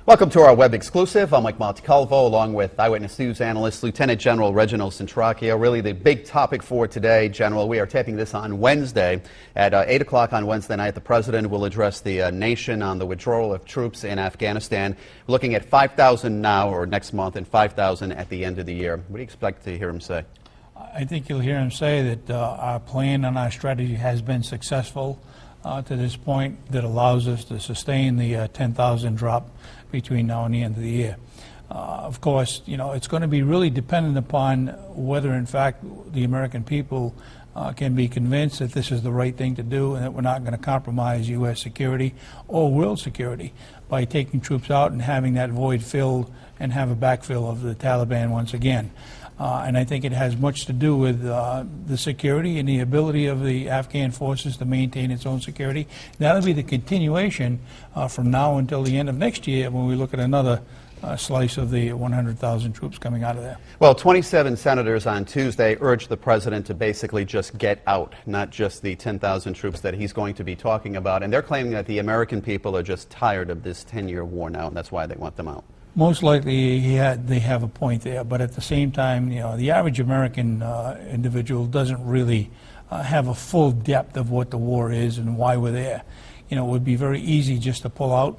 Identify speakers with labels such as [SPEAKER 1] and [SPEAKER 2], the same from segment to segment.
[SPEAKER 1] Welcome to our web exclusive. I'm Mike Montecalvo, along with Eyewitness News analyst Lieutenant General Reginald Centracchio. Really the big topic for today, General. We are taping this on Wednesday at 8 o'clock on Wednesday night. The President will address the nation on the withdrawal of troops in Afghanistan. We're looking at 5,000 now or next month and 5,000 at the end of the year. What do you expect to hear him say?
[SPEAKER 2] I think you'll hear him say that our plan and our strategy has been successful to this point that allows us to sustain the 10,000 drop between now and the end of the year. Of course, you know, it's going to be really dependent upon whether, in fact, the American people can be convinced that this is the right thing to do and that we're not going to compromise U.S. security or world security by taking troops out and having that void filled and have a backfill of the Taliban once again. And I think it has much to do with the security and the ability of the Afghan forces to maintain its own security. That'll be the continuation from now until the end of next year when we look at another slice of the 100,000 troops coming out of there.
[SPEAKER 1] Well, 27 senators on Tuesday urged the President to basically just get out, not just the 10,000 troops that he's going to be talking about. And they're claiming that the American people are just tired of this 10-year war now, and that's why they want them out.
[SPEAKER 2] Most likely they have a point there, but at the same time, you know, the average American individual doesn't really have a full depth of what the war is and why we're there. You know, it would be very easy just to pull out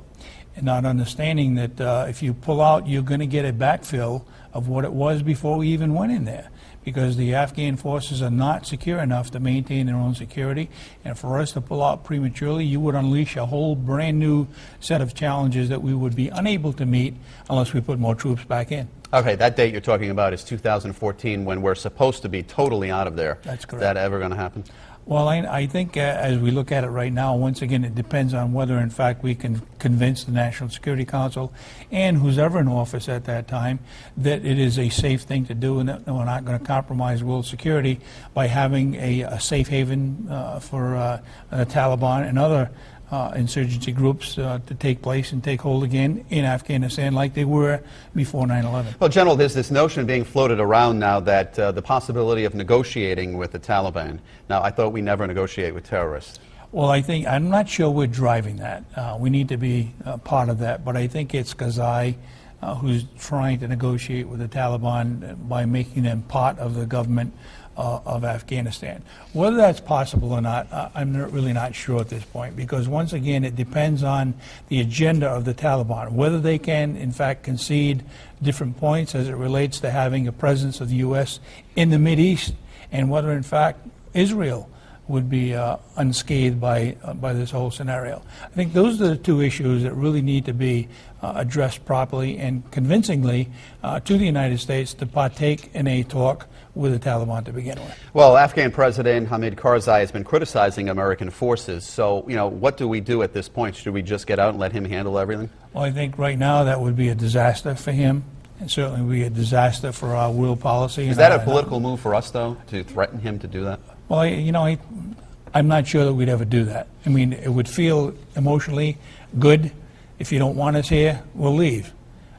[SPEAKER 2] and not understanding that if you pull out, you're going to get a backfill of what it was before we even went in there, because the Afghan forces are not secure enough to maintain their own security. And for us to pull out prematurely, you would unleash a whole brand new set of challenges that we would be unable to meet unless we put more troops back in.
[SPEAKER 1] Okay, that date you're talking about is 2014, when we're supposed to be totally out of there.
[SPEAKER 2] That's correct.
[SPEAKER 1] Is that ever going to happen?
[SPEAKER 2] Well, I think as we look at it right now, once again, it depends on whether, in fact, we can convince the National Security Council and who's ever in office at that time that it is a safe thing to do and that we're not going to compromise world security by having a safe haven for the Taliban and other insurgency groups to take place and take hold again in Afghanistan like they were before 9/11.
[SPEAKER 1] Well, General, there's this notion being floated around now that the possibility of negotiating with the Taliban. Now, I thought we never negotiate with terrorists.
[SPEAKER 2] Well, I'm not sure we're driving that. We need to be part of that, but I think it's Karzai who's trying to negotiate with the Taliban by making them part of the government of Afghanistan. Whether that's possible or not, I'm really not sure at this point, because once again it depends on the agenda of the Taliban, whether they can in fact concede different points as it relates to having a presence of the U.S. in the Mideast, and whether in fact Israel would be unscathed by this whole scenario. I think those are the two issues that really need to be addressed properly and convincingly to the United States to partake in a talk with the Taliban to begin with.
[SPEAKER 1] Well, Afghan President Hamid Karzai has been criticizing American forces. So, you know, what do we do at this point? Should we just get out and let him handle everything?
[SPEAKER 2] Well, I think right now that would be a disaster for him, and certainly would be a disaster for our world policy.
[SPEAKER 1] Is that a political move for us, though, to threaten him to do that?
[SPEAKER 2] Well, you know, I'm not sure that we'd ever do that. I mean, it would feel emotionally good. If you don't want us here, we'll leave.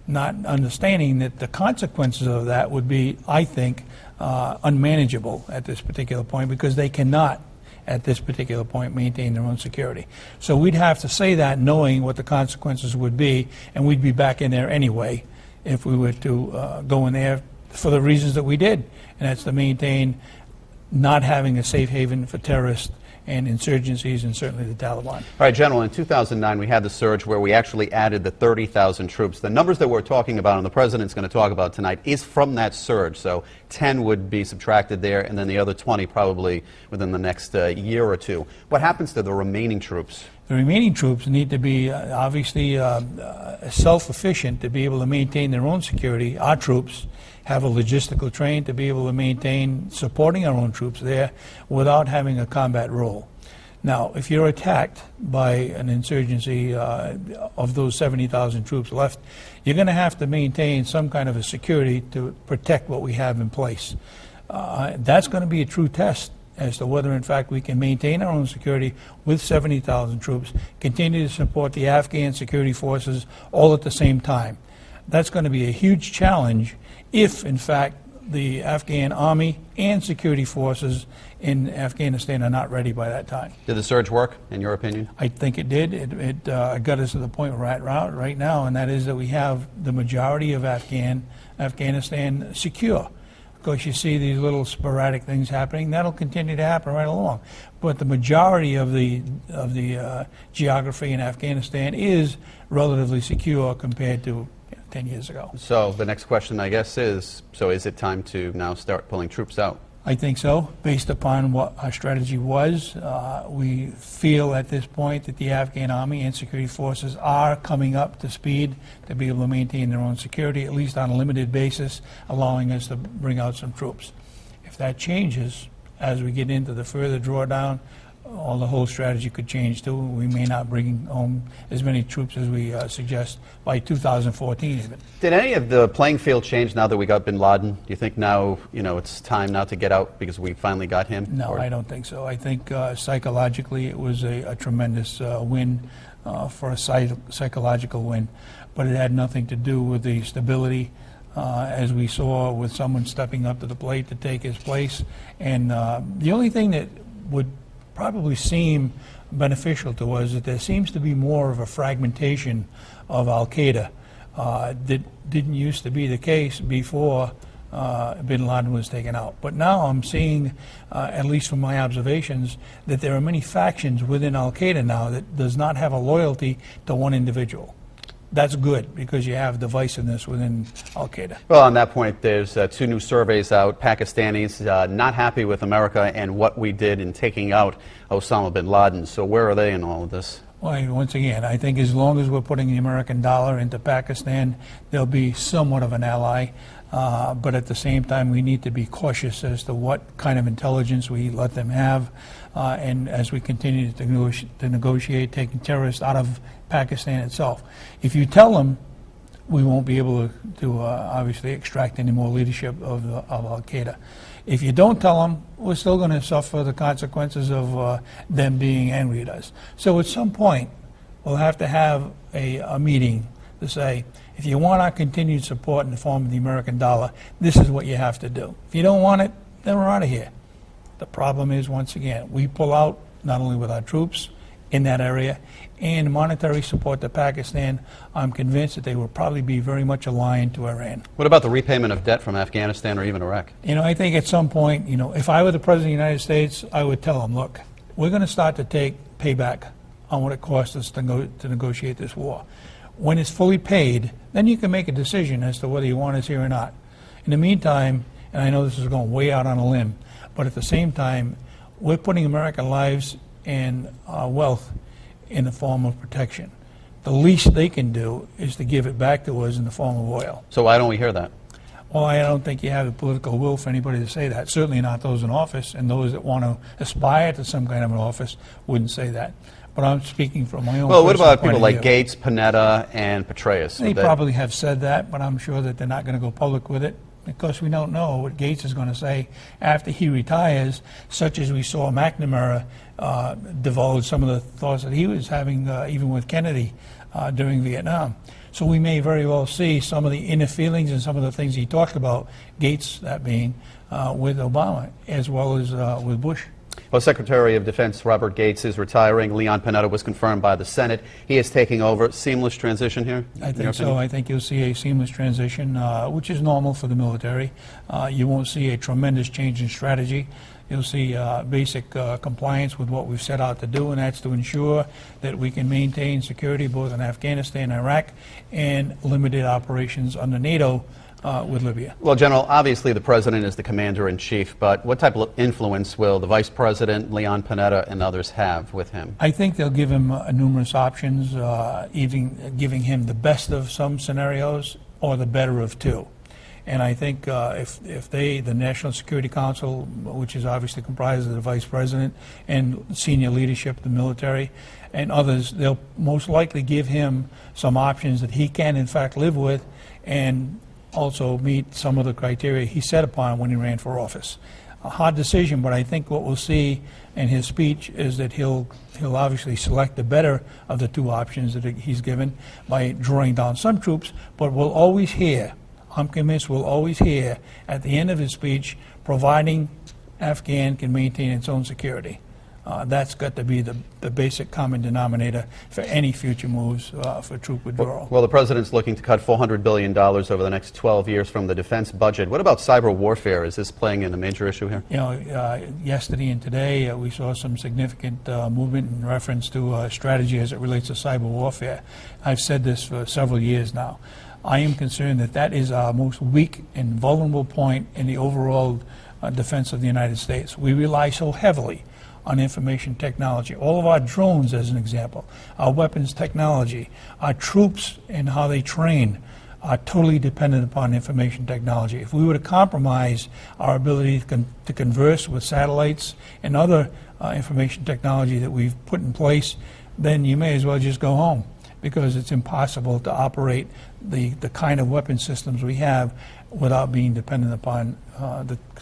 [SPEAKER 2] Not understanding that the consequences of that would be, I think, unmanageable at this particular point, because they cannot, at this particular point, maintain their own security. So we'd have to say that knowing what the consequences would be, and we'd be back in there anyway if we were to go in there for the reasons that we did, and that's to maintain not having a safe haven for terrorists and insurgencies, and certainly the Taliban.
[SPEAKER 1] All right, General, in 2009 we had the surge where we actually added the 30,000 troops. The numbers that we're talking about and the President's going to talk about tonight is from that surge. So 10 would be subtracted there, and then the other 20 probably within the next year or two. What happens to the remaining troops?
[SPEAKER 2] The remaining troops need to be obviously self-efficient to be able to maintain their own security. Our troops have a logistical train to be able to maintain supporting our own troops there without having a combat role. Now, if you're attacked by an insurgency of those 70,000 troops left, you're going to have to maintain some kind of a security to protect what we have in place. That's going to be a true test as to whether, in fact, we can maintain our own security with 70,000 troops, continue to support the Afghan security forces all at the same time. That's going to be a huge challenge if, in fact, the Afghan army and security forces in Afghanistan are not ready by that time.
[SPEAKER 1] Did the surge work, in your opinion?
[SPEAKER 2] I think it did. It got us to the point we're at right now, and that is that we have the majority of Afghanistan secure. Of course, you see these little sporadic things happening. That'll continue to happen right along. But the majority of the geography in Afghanistan is relatively secure compared to 10 years ago.
[SPEAKER 1] So the next question, I guess, is, so is it time to now start pulling troops out?
[SPEAKER 2] I think so, based upon what our strategy was. We feel at this point that the Afghan army and security forces are coming up to speed to be able to maintain their own security, at least on a limited basis, allowing us to bring out some troops. If that changes as we get into the further drawdown, the whole strategy could change too. We may not bring home as many troops as we suggest by 2014 even.
[SPEAKER 1] Did any of the playing field change now that we got bin Laden? Do you think now, it's time now to get out because we finally got him?
[SPEAKER 2] No, I don't think so. I think psychologically it was a tremendous win for a psychological win, but it had nothing to do with the stability as we saw with someone stepping up to the plate to take his place. And the only thing that would probably seem beneficial to us is that there seems to be more of a fragmentation of Al-Qaeda that didn't used to be the case before bin Laden was taken out. But now I'm seeing, at least from my observations, that there are many factions within Al-Qaeda now that does not have a loyalty to one individual. That's good because you have divisiveness within Al-Qaeda.
[SPEAKER 1] Well, on that point, there's two new surveys out. Pakistanis not happy with America and what we did in taking out Osama bin Laden. So where are they in all of this?
[SPEAKER 2] Well, once again, I think as long as we're putting the American dollar into Pakistan, they'll be somewhat of an ally. But at the same time, we need to be cautious as to what kind of intelligence we let them have. And as we continue to negotiate taking terrorists out of Pakistan itself. If you tell them, we won't be able to obviously extract any more leadership of Al-Qaeda. If you don't tell them, we're still going to suffer the consequences of them being angry at us. So at some point, we'll have to have a meeting to say, if you want our continued support in the form of the American dollar, this is what you have to do. If you don't want it, then we're out of here. The problem is, once again, we pull out not only with our troops in that area and monetary support to Pakistan. I'm convinced that they will probably be very much aligned to Iran.
[SPEAKER 1] What about the repayment of debt from Afghanistan or even Iraq?
[SPEAKER 2] I think at some point, if I were the President of the United States, I would tell them, look, we're going to start to take payback on what it cost us to negotiate this war. When it's fully paid, then you can make a decision as to whether you want us here or not. In the meantime, and I know this is going way out on a limb, but at the same time, we're putting American lives and wealth in the form of protection. The least they can do is to give it back to us in the form of oil.
[SPEAKER 1] So why don't we hear that?
[SPEAKER 2] Well, I don't think you have the political will for anybody to say that. Certainly not those in office, and those that want to aspire to some kind of an office wouldn't say that. But I'm speaking from my own.
[SPEAKER 1] Well, what about people like Gates, Panetta, and Petraeus?
[SPEAKER 2] They probably have said that, but I'm sure that they're not going to go public with it because we don't know what Gates is going to say after he retires, such as we saw McNamara divulge some of the thoughts that he was having even with Kennedy during Vietnam. So we may very well see some of the inner feelings and some of the things he talked about, Gates that being, with Obama as well as with Bush.
[SPEAKER 1] Well, Secretary of Defense Robert Gates is retiring. Leon Panetta was confirmed by the Senate. He is taking over. Seamless transition here?
[SPEAKER 2] I think so. I think you'll see a seamless transition, which is normal for the military. You won't see a tremendous change in strategy. You'll see basic compliance with what we've set out to do, and that's to ensure that we can maintain security both in Afghanistan and Iraq and limited operations under NATO with Libya.
[SPEAKER 1] Well, General, obviously the President is the Commander-in-Chief, but what type of influence will the Vice President, Leon Panetta, and others have with him?
[SPEAKER 2] I think they'll give him numerous options, even giving him the best of some scenarios or the better of two. And I think if the National Security Council, which is obviously comprised of the Vice President and senior leadership of the military and others, they'll most likely give him some options that he can in fact live with and also meet some of the criteria he set upon when he ran for office. A hard decision, but I think what we'll see in his speech is that he'll obviously select the better of the two options that he's given by drawing down some troops, but we'll always hear, I'm convinced we'll always hear at the end of his speech, providing Afghan can maintain its own security. That's got to be the basic common denominator for any future moves for troop withdrawal.
[SPEAKER 1] Well, the president's looking to cut $400 billion over the next 12 years from the defense budget. What about cyber warfare? Is this playing in a major issue here?
[SPEAKER 2] You know, yesterday and today we saw some significant movement in reference to strategy as it relates to cyber warfare. I've said this for several years now. I am concerned that that is our most weak and vulnerable point in the overall defense of the United States. We rely so heavily on information technology. All of our drones, as an example, our weapons technology, our troops and how they train are totally dependent upon information technology. If we were to compromise our ability to converse with satellites and other information technology that we've put in place, then you may as well just go home, because it's impossible to operate the kind of weapon systems we have without being dependent upon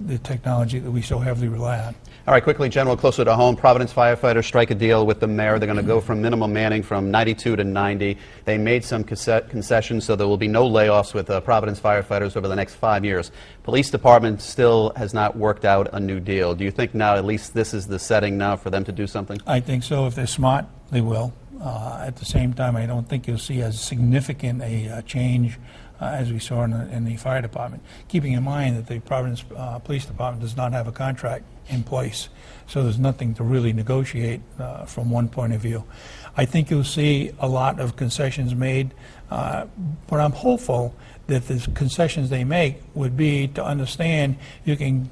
[SPEAKER 2] the technology that we so heavily rely on.
[SPEAKER 1] All right, quickly, General, closer to home, Providence firefighters strike a deal with the mayor. They're going to go from minimum manning from 92 to 90. They made some concessions, so there will be no layoffs with Providence firefighters over the next 5 years. Police department still has not worked out a new deal. Do you think now at least this is the setting now for them to do something?
[SPEAKER 2] I think so. If they're smart, they will. At the same time, I don't think you'll see as significant a change as we saw in the fire department, keeping in mind that the Providence Police Department does not have a contract in place, so there's nothing to really negotiate from one point of view. I think you'll see a lot of concessions made, but I'm hopeful that the concessions they make would be to understand you can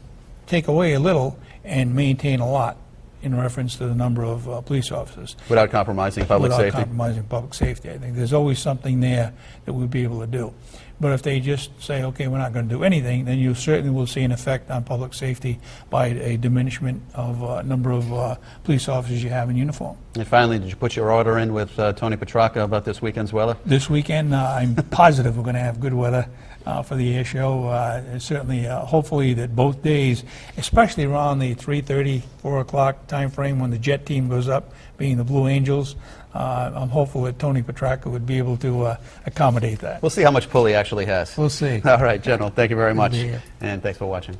[SPEAKER 2] take away a little and maintain a lot in reference to the number of police officers.
[SPEAKER 1] Without compromising public safety?
[SPEAKER 2] Without compromising public safety. I think there's always something there that we'll be able to do. But if they just say, okay, we're not going to do anything, then you certainly will see an effect on public safety by a diminishment of number of police officers you have in uniform.
[SPEAKER 1] And finally, did you put your order in with Tony Petrarca about this weekend's weather?
[SPEAKER 2] This weekend, I'm positive we're going to have good weather for the air show. Certainly, hopefully that both days, especially around the 3:30, 4 o'clock time frame when the jet team goes up, being the Blue Angels, I'm hopeful that Tony Petrarca would be able to accommodate that.
[SPEAKER 1] We'll see how much pull he actually has.
[SPEAKER 2] We'll see.
[SPEAKER 1] All right, General, thank you very much.
[SPEAKER 2] Good to be here.
[SPEAKER 1] And thanks for watching.